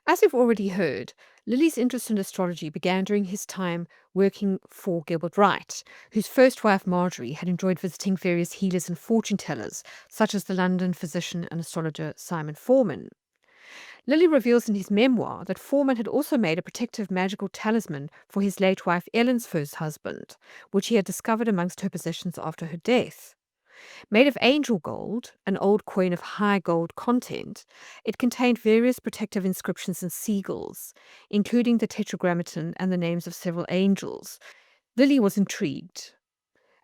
As we've already heard, Lilly's interest in astrology began during his time working for Gilbert Wright, whose first wife Marjorie had enjoyed visiting various healers and fortune tellers, such as the London physician and astrologer Simon Forman. Lilly reveals in his memoir that Forman had also made a protective magical talisman for his late wife Ellen's first husband, which he had discovered amongst her possessions after her death. Made of angel gold, an old coin of high gold content, it contained various protective inscriptions and sigils, including the tetragrammaton and the names of several angels. Lilly was intrigued.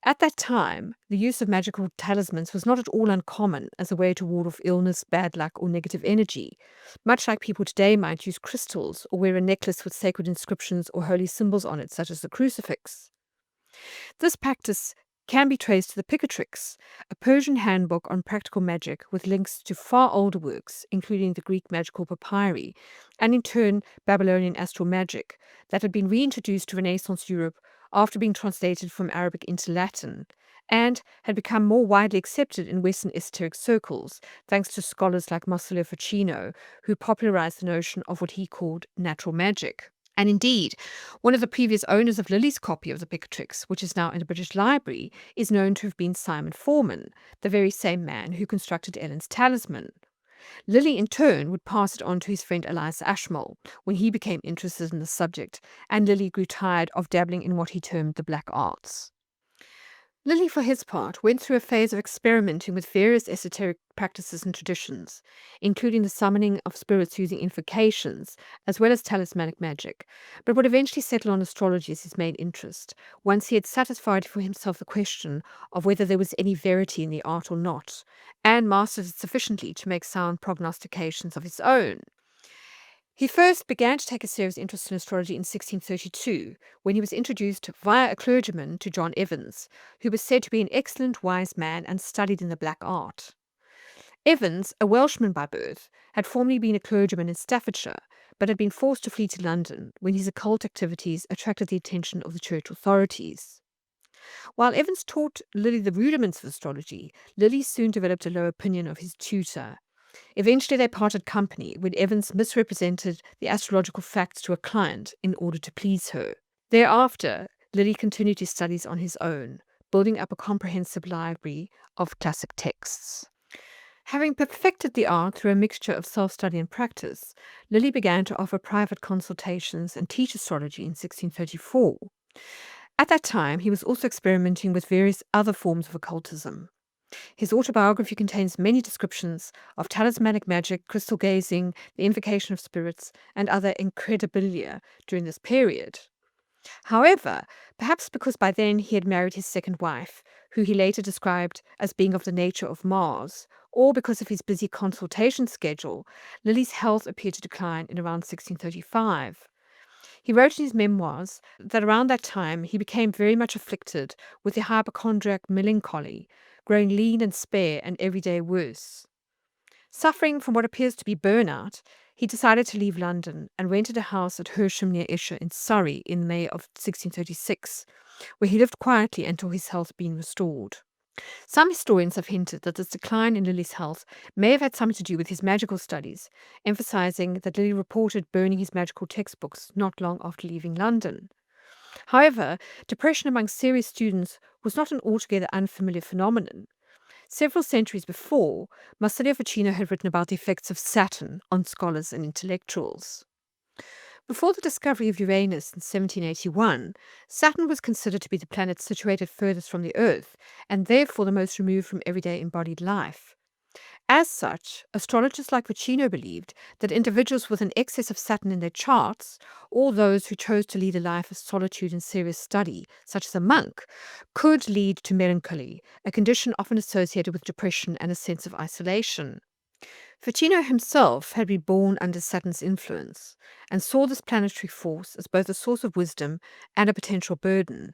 At that time, the use of magical talismans was not at all uncommon as a way to ward off illness, bad luck, or negative energy, much like people today might use crystals or wear a necklace with sacred inscriptions or holy symbols on it, such as the crucifix. This practice can be traced to the Picatrix, a Persian handbook on practical magic with links to far older works, including the Greek magical papyri, and in turn Babylonian astral magic, that had been reintroduced to Renaissance Europe after being translated from Arabic into Latin, and had become more widely accepted in Western esoteric circles, thanks to scholars like Marsilio Ficino, who popularized the notion of what he called natural magic. And indeed, one of the previous owners of Lilly's copy of the Picatrix, which is now in the British Library, is known to have been Simon Forman, the very same man who constructed Ellen's talisman. Lilly, in turn, would pass it on to his friend Elias Ashmole when he became interested in the subject, and Lilly grew tired of dabbling in what he termed the black arts. Lilly, for his part, went through a phase of experimenting with various esoteric practices and traditions, including the summoning of spirits using invocations, as well as talismanic magic, but would eventually settle on astrology as his main interest, once he had satisfied for himself the question of whether there was any verity in the art or not, and mastered it sufficiently to make sound prognostications of his own. He first began to take a serious interest in astrology in 1632, when he was introduced via a clergyman to John Evans, who was said to be an excellent wise man and studied in the black art. Evans, a Welshman by birth, had formerly been a clergyman in Staffordshire, but had been forced to flee to London when his occult activities attracted the attention of the church authorities. While Evans taught Lilly the rudiments of astrology, Lilly soon developed a low opinion of his tutor. Eventually, they parted company when Evans misrepresented the astrological facts to a client in order to please her. Thereafter, Lilly continued his studies on his own, building up a comprehensive library of classic texts. Having perfected the art through a mixture of self-study and practice, Lilly began to offer private consultations and teach astrology in 1634. At that time, he was also experimenting with various other forms of occultism. His autobiography contains many descriptions of talismanic magic, crystal gazing, the invocation of spirits, and other incredibilia during this period. However, perhaps because by then he had married his second wife, who he later described as being of the nature of Mars, or because of his busy consultation schedule, Lilly's health appeared to decline in around 1635. He wrote in his memoirs that around that time he became very much afflicted with the hypochondriack melancholy, growing lean and spare and every day worse. Suffering from what appears to be burnout, he decided to leave London and rented a house at Hersham near Esher in Surrey in May of 1636, where he lived quietly until his health had been restored. Some historians have hinted that this decline in Lilly's health may have had something to do with his magical studies, emphasizing that Lilly reported burning his magical textbooks not long after leaving London. However, depression among serious students was not an altogether unfamiliar phenomenon. Several centuries before, Marsilio Ficino had written about the effects of Saturn on scholars and intellectuals. Before the discovery of Uranus in 1781, Saturn was considered to be the planet situated furthest from the Earth, and therefore the most removed from everyday embodied life. As such, astrologers like Ficino believed that individuals with an excess of Saturn in their charts, or those who chose to lead a life of solitude and serious study, such as a monk, could lead to melancholy, a condition often associated with depression and a sense of isolation. Ficino himself had been born under Saturn's influence, and saw this planetary force as both a source of wisdom and a potential burden.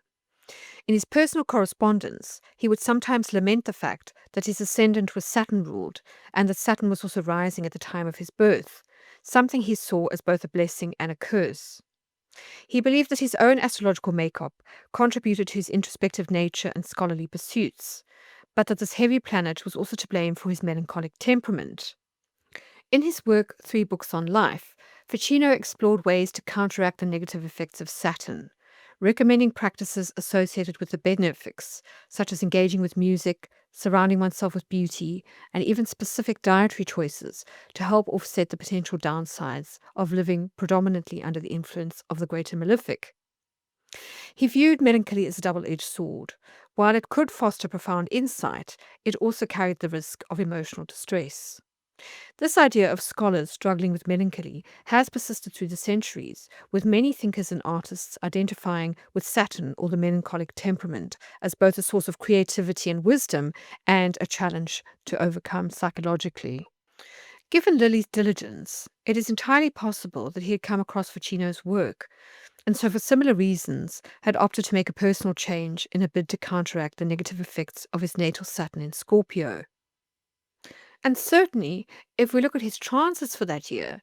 In his personal correspondence, he would sometimes lament the fact that his ascendant was Saturn-ruled, and that Saturn was also rising at the time of his birth, something he saw as both a blessing and a curse. He believed that his own astrological makeup contributed to his introspective nature and scholarly pursuits, but that this heavy planet was also to blame for his melancholic temperament. In his work, 3 Books on Life, Ficino explored ways to counteract the negative effects of Saturn, recommending practices associated with the benefics, such as engaging with music, surrounding oneself with beauty, and even specific dietary choices to help offset the potential downsides of living predominantly under the influence of the greater malefic. He viewed melancholy as a double edged sword. While it could foster profound insight, it also carried the risk of emotional distress. This idea of scholars struggling with melancholy has persisted through the centuries, with many thinkers and artists identifying with Saturn or the melancholic temperament as both a source of creativity and wisdom and a challenge to overcome psychologically. Given Lilly's diligence, it is entirely possible that he had come across Ficino's work, and so for similar reasons had opted to make a personal change in a bid to counteract the negative effects of his natal Saturn in Scorpio. And certainly, if we look at his transits for that year,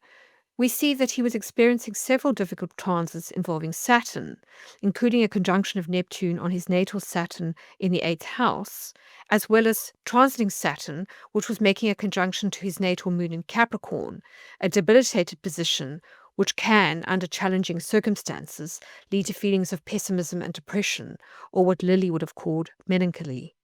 we see that he was experiencing several difficult transits involving Saturn, including a conjunction of Neptune on his natal Saturn in the eighth house, as well as transiting Saturn, which was making a conjunction to his natal moon in Capricorn, a debilitated position which can, under challenging circumstances, lead to feelings of pessimism and depression, or what Lilly would have called melancholy.